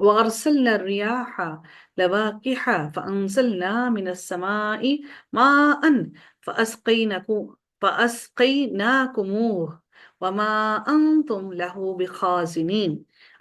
وأرسلنا الرياح لواقح فأنزلنا من السماء ماء فأسقيناكم فأسقيناكموه وما أنتم له بخازنين।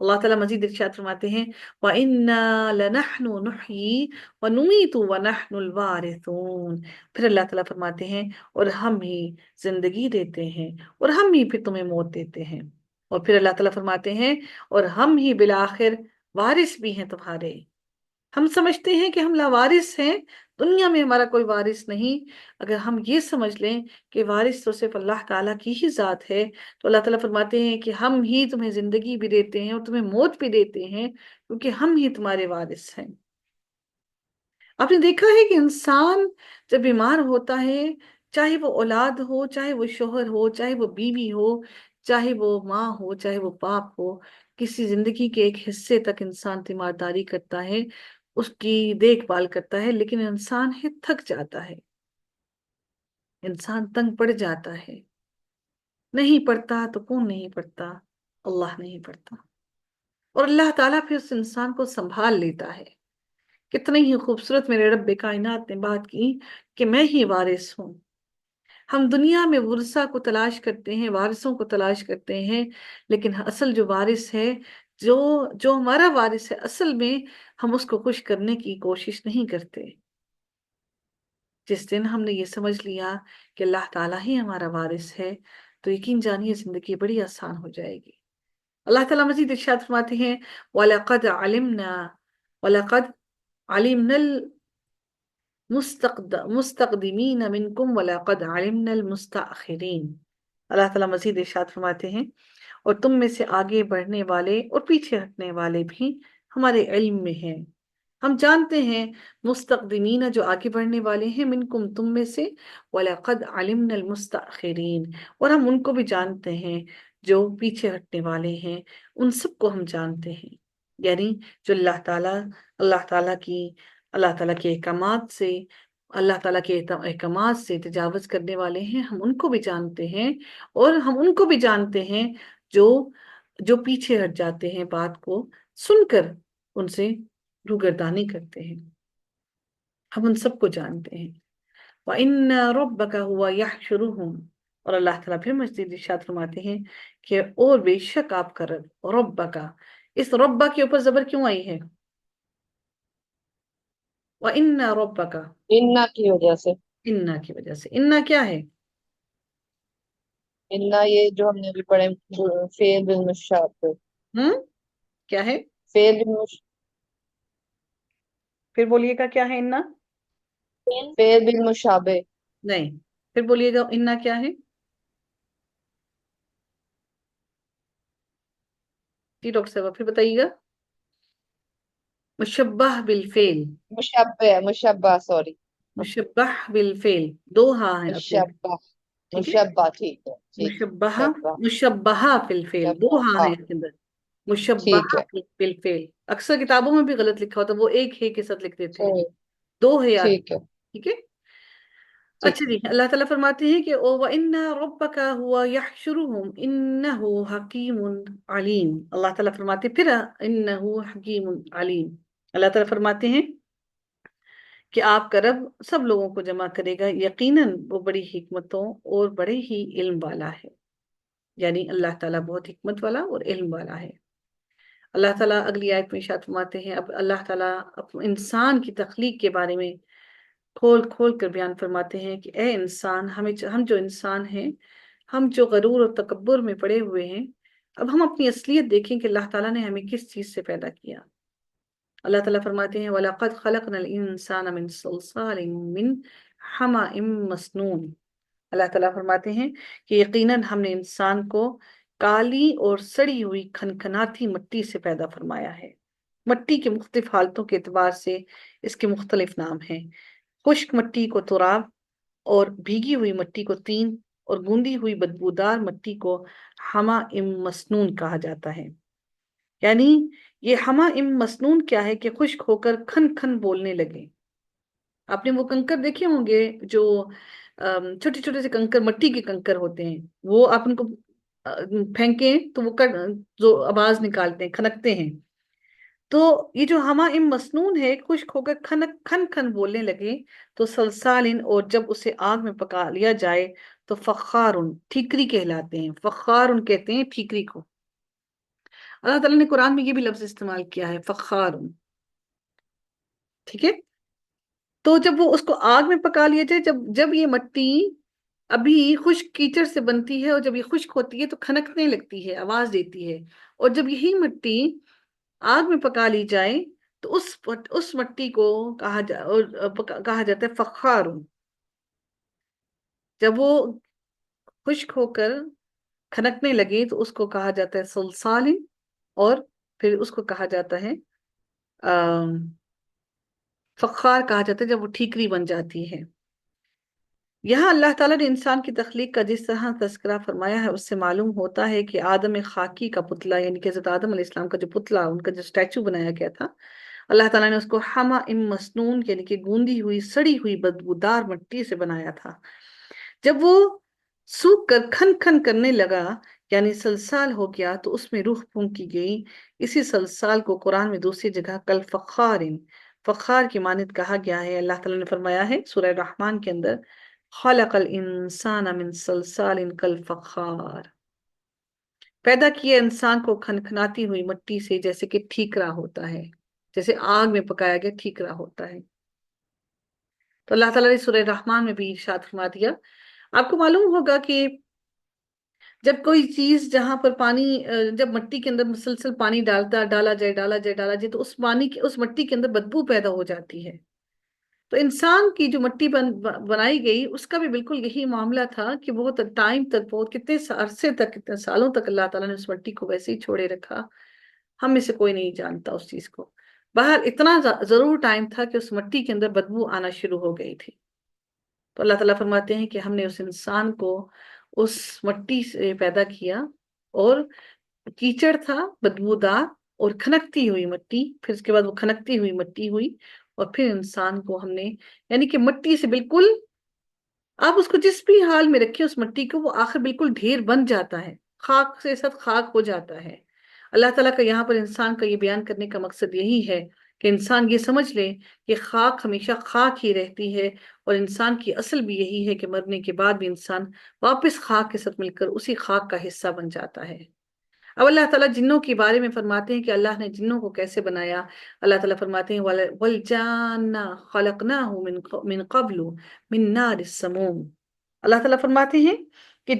اللہ تعالیٰ مزید ارشاد فرماتے ہیں وَإِنَّا لَنَحْنُ نُحْيِي وَنُمِيتُ وَنَحْنُ الْوَارِثُونَ، پھر اللہ تعالیٰ فرماتے ہیں اور ہم ہی زندگی دیتے ہیں اور ہم ہی پھر تمہیں موت دیتے ہیں، اور پھر اللہ تعالیٰ فرماتے ہیں اور ہم ہی بالآخر وارث بھی ہیں تمہارے۔ ہم سمجھتے ہیں کہ ہم لاوارث ہیں، دنیا میں ہمارا کوئی وارث نہیں۔ اگر ہم یہ سمجھ لیں کہ وارث تو صرف اللہ تعالیٰ کی ہی ذات ہے، تو اللہ تعالیٰ فرماتے ہیں کہ ہم ہی تمہیں زندگی بھی دیتے ہیں اور تمہیں موت بھی دیتے ہیں، کیونکہ ہم ہی تمہارے وارث ہیں۔ آپ نے دیکھا ہے کہ انسان جب بیمار ہوتا ہے، چاہے وہ اولاد ہو، چاہے وہ شوہر ہو، چاہے وہ بیوی ہو، چاہے وہ ماں ہو، چاہے وہ باپ ہو، کسی زندگی کے ایک حصے تک انسان تیمارداری کرتا ہے، اس کی دیکھ بھال کرتا ہے، لیکن انسان تھک جاتا ہے، انسان تنگ پڑ جاتا ہے۔ نہیں پڑتا تو کون نہیں پڑتا؟ اللہ نہیں پڑتا، اور اللہ تعالیٰ پھر اس انسان کو سنبھال لیتا ہے۔ کتنی ہی خوبصورت میرے رب کائنات نے بات کی کہ میں ہی وارث ہوں۔ ہم دنیا میں ورثہ کو تلاش کرتے ہیں، وارثوں کو تلاش کرتے ہیں، لیکن اصل جو وارث ہے، جو جو ہمارا وارث ہے، اصل میں ہم اس کو خوش کرنے کی کوشش نہیں کرتے۔ جس دن ہم نے یہ سمجھ لیا کہ اللہ تعالیٰ ہی ہمارا وارث ہے، تو یقین جانیے زندگی بڑی آسان ہو جائے گی۔ اللہ تعالیٰ مزید ارشاد فرماتے ہیں وَلَقَدْ عَلِمْنَا وَلَقَدْ عَلِمْنَا مستقدمین منکم وَلَقَدْ عَلِمْنَا الْمُسْتَأْخِرِينَ۔ اللہ تعالیٰ مزید ارشاد فرماتے ہیں اور تم میں سے آگے بڑھنے والے اور پیچھے ہٹنے والے بھی ہمارے علم میں ہیں۔ ہم جانتے ہیں مستقدمین جو آگے بڑھنے والے ہیں، منکم تم میں سے، وَلَقَدْ عَلِمْنَا الْمُسْتَأْخِرِينَ، اور ہم ان کو بھی جانتے ہیں جو پیچھے ہٹنے والے ہیں، ان سب کو ہم جانتے ہیں۔ یعنی جو اللہ تعالیٰ کے احکامات سے، اللہ تعالیٰ کے احکامات سے تجاوز کرنے والے ہیں، ہم ان کو بھی جانتے ہیں، اور ہم ان کو بھی جانتے ہیں جو جو پیچھے ہٹ جاتے ہیں، بات کو سن کر ان سے روگردانی کرتے ہیں، ہم ان سب کو جانتے ہیں۔ وَإِنَّ رَبَّكَ هُوَ يَحْشُرُهُمْ، اور اللہ تعالیٰ پھر مزید ارشاد فرماتے ہیں کہ اور بے شک آپ کا رب، ربّ کا، اس ربّ کے اوپر زبر کیوں آئی ہے؟ وَإِنَّ رَبَّكَ، انا کی وجہ سے، انا کی وجہ سے۔ انا کیا ہے؟ انا یہ جو ہم نے ابھی پڑھے فعل بالمشابہ، ہم کیا ہے؟ فعل بالمش پھر بولیے گا کیا ہے انا؟ فعل بالمشابہ، نہیں، پھر بولیے گا انا کیا ہے؟ جی ڈاکٹر صاحب پھر بتائیے گا۔ مشبہ بالفعل، مشبہ سوری، مشبہ بالفعل، دو ہاں ہیں اپنے، مشبہ، ٹھیک ہے؟ مشبہ ٹھیک ہے، ٹھیک ہے، مشبہ، مشبہ، مشبہ بالفعل، دو مشبہ ہاں ہاں ہیں اس کے اندر، مشبہ ٹھیک ہے، بالفعل۔ اکثر کتابوں میں بھی غلط لکھا ہوتا ہے، وہ ایک ہے کے ساتھ لکھ دیتے ہیں، ٹھیک دو ہے یاد، ٹھیک ہے، ٹھیک ہے؟ ٹھیک اچھا ہے، جی، اللہ تعالیٰ فرماتے ہیں کہ وَإِنَّ رَبَّكَ هُوَ يَحْشُرُهُمْ إِنَّهُ حَكِيمٌ علیم۔ اللہ تعالیٰ فرماتے ہیں پھر إِنَّهُ حَكِيمٌ علیم، اللہ تعالیٰ فرماتے ہیں کہ آپ کا رب سب لوگوں کو جمع کرے گا، یقیناً وہ بڑی حکمتوں اور بڑے ہی علم والا ہے۔ یعنی اللہ تعالیٰ بہت حکمت والا اور علم والا ہے۔ اللہ تعالیٰ اگلی آیت میں ارشاد فرماتے ہیں، اب اللہ تعالیٰ انسان کی تخلیق کے بارے میں کھول کھول کر بیان فرماتے ہیں کہ اے انسان، ہم جو انسان ہیں، ہم جو غرور اور تکبر میں پڑے ہوئے ہیں، اب ہم اپنی اصلیت دیکھیں کہ اللہ تعالیٰ نے ہمیں کس چیز سے پیدا کیا۔ اللہ تعالیٰ فرماتے ہیں وَلَقَدْ خَلَقْنَا الْإِنسَانَ مِنْ صَلْصَالٍ مِنْ حَمَإٍ مَسْنُونٍ۔ اللہ تعالیٰ فرماتے ہیں کہ یقیناً ہم نے انسان کو کالی اور سڑی ہوئی کھنکھناتی مٹی سے پیدا فرمایا ہے۔ مٹی کے مختلف حالتوں کے اعتبار سے اس کے مختلف نام ہیں۔ خشک مٹی کو تراب، اور بھیگی ہوئی مٹی کو تین، اور گوندی ہوئی بدبودار مٹی کو حما ام مسنون کہا جاتا ہے۔ یعنی یہ حما ام مسنون کیا ہے کہ خشک ہو کر کھن کھن بولنے لگے۔ آپ نے وہ کنکر دیکھے ہوں گے جو چھوٹے چھوٹے سے کنکر، مٹی کے کنکر ہوتے ہیں، وہ آپ ان کو پھینکیں تو وہ جو آواز نکالتے ہیں، کھنکتے ہیں۔ تو یہ جو ہما ام مسنون ہے، خشک ہو کر کھن کھن بولنے لگے، تو سلسالن، اور جب اسے آگ میں پکا لیا جائے تو فخارن، ٹھیکری کہلاتے ہیں، فخارن کہتے ہیں ٹھیکری کو۔ اللہ تعالیٰ نے قرآن میں یہ بھی لفظ استعمال کیا ہے فخار، ٹھیک ہے؟ تو جب وہ اس کو آگ میں پکا لیا جائے، جب جب یہ مٹی ابھی خشک کیچڑ سے بنتی ہے اور جب یہ خشک ہوتی ہے تو کھنکنے لگتی ہے، آواز دیتی ہے، اور جب یہی مٹی آگ میں پکا لی جائے تو اس مٹی کو کہا جاتا ہے فخار۔ جب وہ خشک ہو کر کھنکنے لگے تو اس کو کہا جاتا ہے سلسال، اور پھر اس کو کہا جاتا ہے فخار کہا جاتا ہے جب وہ ٹھیکری بن جاتی ہے۔ یہاں اللہ تعالیٰ نے انسان کی تخلیق کا جس طرح تذکرہ فرمایا ہے، اس سے معلوم ہوتا ہے کہ آدم خاکی کا پتلا، یعنی کہ حضرت آدم علیہ السلام کا جو پتلا، ان کا جو اسٹیچو بنایا گیا تھا، اللہ تعالیٰ نے اس کو حما ام مسنون، یعنی کہ گوندی ہوئی سڑی ہوئی بدبودار مٹی سے بنایا تھا۔ جب وہ سوکھ کر کھن کھن کرنے لگا، یعنی سلسال ہو گیا، تو اس میں روح پھونکی گئی۔ اسی سلسال کو قرآن میں دوسری جگہ کل فخار، فخار کی مانند کہا گیا ہے۔ اللہ تعالیٰ نے فرمایا ہے سورہ رحمان کے اندر، خلق الانسان من صلصال کالفخار، پیدا کیا انسان کو کھنکھناتی ہوئی مٹی سے، جیسے کہ ٹھیکرا ہوتا ہے، جیسے آگ میں پکایا گیا ٹھیکرا ہوتا ہے۔ تو اللہ تعالیٰ نے سورہ رحمان میں بھی ارشاد فرما دیا۔ آپ کو معلوم ہوگا کہ جب کوئی چیز جہاں پر پانی، جب مٹی کے اندر مسلسل پانی ڈالا جائے تو اس پانی کی، اس مٹی کے اندر بدبو پیدا ہو جاتی ہے۔ تو انسان کی جو مٹی بنائی گئی، اس کا بھی بالکل یہی معاملہ تھا کہ بہت ٹائم تک، بہت کتنے عرصے تک، کتنے سالوں تک اللہ تعالیٰ نے اس مٹی کو ویسے ہی چھوڑے رکھا۔ ہم میں سے کوئی نہیں جانتا اس چیز کو۔ باہر اتنا ضرور ٹائم تھا کہ اس مٹی کے اندر بدبو آنا شروع ہو گئی تھی۔ تو اللہ تعالیٰ فرماتے ہیں کہ ہم نے اس انسان کو اس مٹی سے پیدا کیا، اور کیچڑ تھا بدبودار اور کھنکتی ہوئی مٹی، پھر اس کے بعد وہ کھنکتی ہوئی مٹی ہوئی، اور پھر انسان کو ہم نے، یعنی کہ مٹی سے بالکل، آپ اس کو جس بھی حال میں رکھیں اس مٹی کو، وہ آخر بالکل ڈھیر بن جاتا ہے، خاک سے ساتھ خاک ہو جاتا ہے۔ اللہ تعالیٰ کا یہاں پر انسان کا یہ بیان کرنے کا مقصد یہی ہے کہ انسان یہ سمجھ لے کہ خاک ہمیشہ خاک ہی رہتی ہے، اور انسان کی اصل بھی یہی ہے کہ مرنے کے بعد بھی انسان واپس خاک کے ساتھ مل کر اسی خاک کا حصہ بن جاتا ہے۔ اب اللہ تعالیٰ جنوں کے بارے میں فرماتے ہیں کہ اللہ نے جنوں کو کیسے بنایا۔ اللہ تعالیٰ فرماتے ہیں وَالْجَانَّ خَلَقْنَاهُ مِن قَبْلُ مِن نَارِ السَّمُومِ۔ اللہ تعالیٰ فرماتے ہیں کہ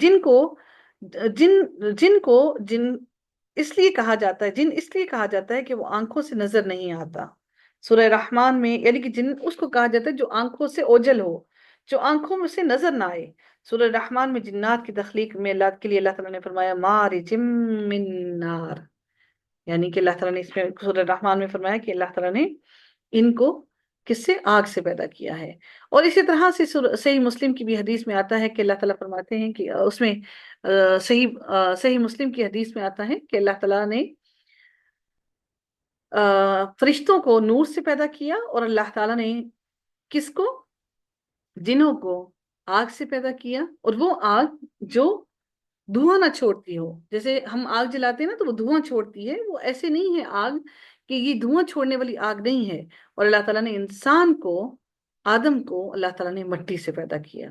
جن اس لیے کہا جاتا ہے، جن اس لیے کہا جاتا ہے کہ وہ آنکھوں سے نظر نہیں آتا۔ سورہ رحمان میں، یعنی کہ جن اس کو کہا جاتا ہے جو آنکھوں سے اوجھل ہو، جو آنکھوں میں سے نظر نہ آئے۔ سورہ رحمان میں جنات کی تخلیق میں اللہ کے لیے اللہ تعالیٰ نے فرمایا مارج من نار، یعنی کہ اللہ تعالیٰ نے اس میں سورہ رحمان میں فرمایا کہ اللہ تعالیٰ نے ان کو کس سے، آگ سے پیدا کیا ہے۔ اور اسی طرح سے صحیح مسلم کی بھی حدیث میں آتا ہے کہ اللہ تعالیٰ فرماتے ہیں کہ اس میں صحیح مسلم کی حدیث میں آتا ہے کہ اللہ تعالیٰ نے فرشتوں کو نور سے پیدا کیا، اور اللہ تعالیٰ نے کس کو، جنوں کو آگ سے پیدا کیا، اور وہ آگ جو دھواں نہ چھوڑتی ہو۔ جیسے ہم آگ جلاتے ہیں نا تو وہ دھواں چھوڑتی ہے، وہ ایسے نہیں ہے آگ کہ یہ دھواں چھوڑنے والی آگ نہیں ہے۔ اور اللہ تعالیٰ نے انسان کو، آدم کو اللہ تعالیٰ نے مٹی سے پیدا کیا۔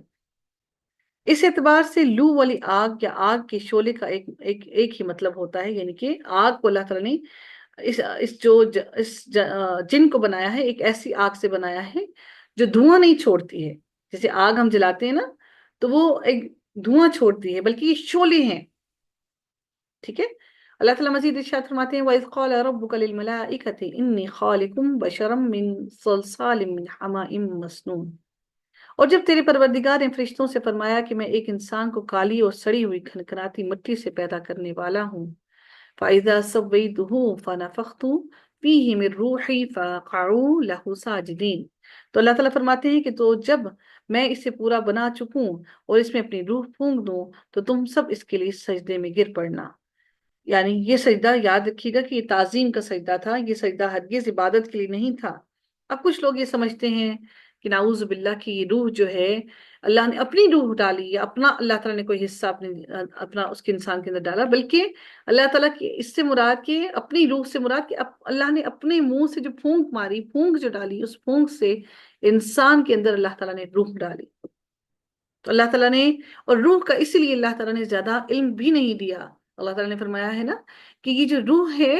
اس اعتبار سے لو والی آگ یا آگ کے شعلے کا ایک ہی مطلب ہوتا ہے، یعنی کہ آگ کو اللہ تعالیٰ نے اس جن کو بنایا ہے، ایک ایسی آگ سے بنایا ہے جو دھواں نہیں چھوڑتی ہے۔ جیسے آگ ہم جلاتے ہیں نا تو وہ ایک دھواں چھوڑتی ہے، بلکہ یہ شعلے ہیں، ٹھیک ہے؟ اللہ تعالیٰ مزید ارشاد فرماتے ہیں وَإِذْ قَالَ رَبُّكَ لِلْمَلَائِكَةِ إِنِّي خَالِقٌ بَشَرًا مِّن صَلْصَالٍ مِّنْ حَمَإٍ مَّسْنُونٍ۔ اور جب تیرے پروردگار نے فرشتوں سے فرمایا کہ میں ایک انسان کو کالی اور سڑی ہوئی کھنکھناتی مٹی سے پیدا کرنے والا ہوں، فَإِذَا سَوَّيْتُهُ فَنَفَخْتُ فِيهِ مِن رُّوحِي فَقَعُوا لَهُ سَاجِدِينَ۔ تو اللہ تعالیٰ فرماتے ہیں کہ تو جب میں اسے پورا بنا چکوں اور اس میں اپنی روح پھونک دوں تو تم سب اس کے لیے سجدے میں گر پڑنا۔ یعنی یہ سجدہ یاد رکھیے گا کہ یہ تعظیم کا سجدہ تھا، یہ سجدہ ہرگز عبادت کے لیے نہیں تھا۔ اب کچھ لوگ یہ سمجھتے ہیں کہ نعوذ باللہ کی یہ روح جو ہے اللہ نے اپنی روح ڈالی، یا اپنا اللہ تعالیٰ نے کوئی حصہ اپنا اس کے انسان کے اندر ڈالا، بلکہ اللہ تعالیٰ کی اس سے مراد کہ اپنی روح سے مراد کہ اللہ نے اپنے منہ سے جو پھونک ماری، پھونک جو ڈالی، اس پھونک سے انسان کے اندر اللہ تعالیٰ نے روح ڈالی۔ تو اللہ تعالیٰ نے، اور روح کا اسی لیے اللہ تعالیٰ نے زیادہ علم بھی نہیں دیا اللہ تعالیٰ نے فرمایا ہے نا کہ یہ جو روح ہے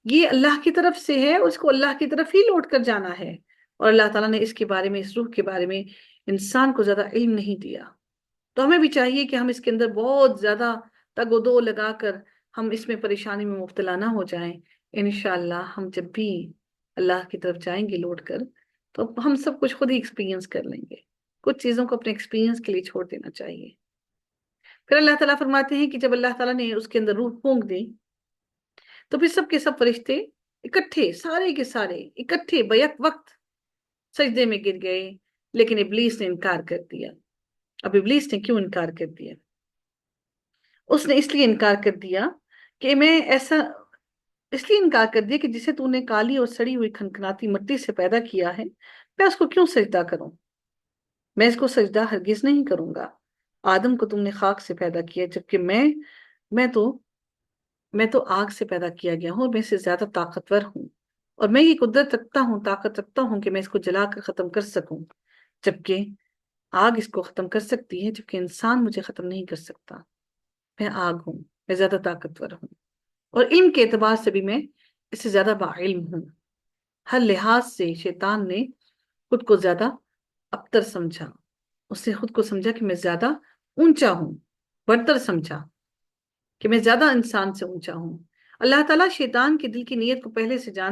یہ اللہ کی طرف سے ہے، اس کو اللہ کی طرف ہی لوٹ کر جانا ہے، اور اللہ تعالیٰ نے اس کے بارے میں، اس روح کے بارے میں انسان کو زیادہ علم نہیں دیا۔ تو ہمیں بھی چاہیے کہ ہم اس کے اندر بہت زیادہ تگ و دو لگا کر ہم اس میں پریشانی میں مبتلا نہ ہو جائیں۔ انشاءاللہ ہم جب بھی اللہ کی طرف جائیں گے لوٹ کر تو ہم سب کچھ خود ہی ایکسپیرینس کر لیں گے، کچھ چیزوں کو اپنے ایکسپیرینس کے لیے چھوڑ دینا چاہیے۔ پھر اللہ تعالیٰ فرماتے ہیں کہ جب اللہ تعالیٰ نے اس کے اندر روح پھونک دی تو پھر سب کے سب فرشتے اکٹھے، سارے کے سارے اکٹھے بیک وقت سجدے میں گر گئے، لیکن ابلیس نے انکار کر دیا۔ اب ابلیس نے کیوں انکار کر دیا؟ اس نے اس لیے انکار کر دیا کہ میں ایسا، اس لیے انکار کر دیا کہ جسے تو نے کالی اور سڑی ہوئی کھنکھناتی مٹی سے پیدا کیا ہے، میں اس کو کیوں سجدہ کروں؟ میں اس کو سجدہ ہرگز نہیں کروں گا۔ آدم کو تم نے خاک سے پیدا کیا، جبکہ میں تو میں تو آگ سے پیدا کیا گیا ہوں، اور میں سے زیادہ طاقتور ہوں، اور میں یہ قدرت رکھتا ہوں، طاقت رکھتا ہوں کہ میں اس کو جلا کر ختم کر سکوں، جبکہ آگ اس کو ختم کر سکتی ہے، جبکہ انسان مجھے ختم نہیں کر سکتا۔ میں آگ ہوں، میں زیادہ طاقتور ہوں، اور علم کے اعتبار سے بھی میں اس سے زیادہ باعلم ہوں۔ ہر لحاظ سے شیطان نے خود کو زیادہ ابتر سمجھا، اس نے خود کو سمجھا کہ میں زیادہ اونچا ہوں، برتر سمجھا کہ میں زیادہ انسان سے اونچا ہوں۔ اللہ تعالیٰ شیطان کے دل کی نیت کو پہلے سے جان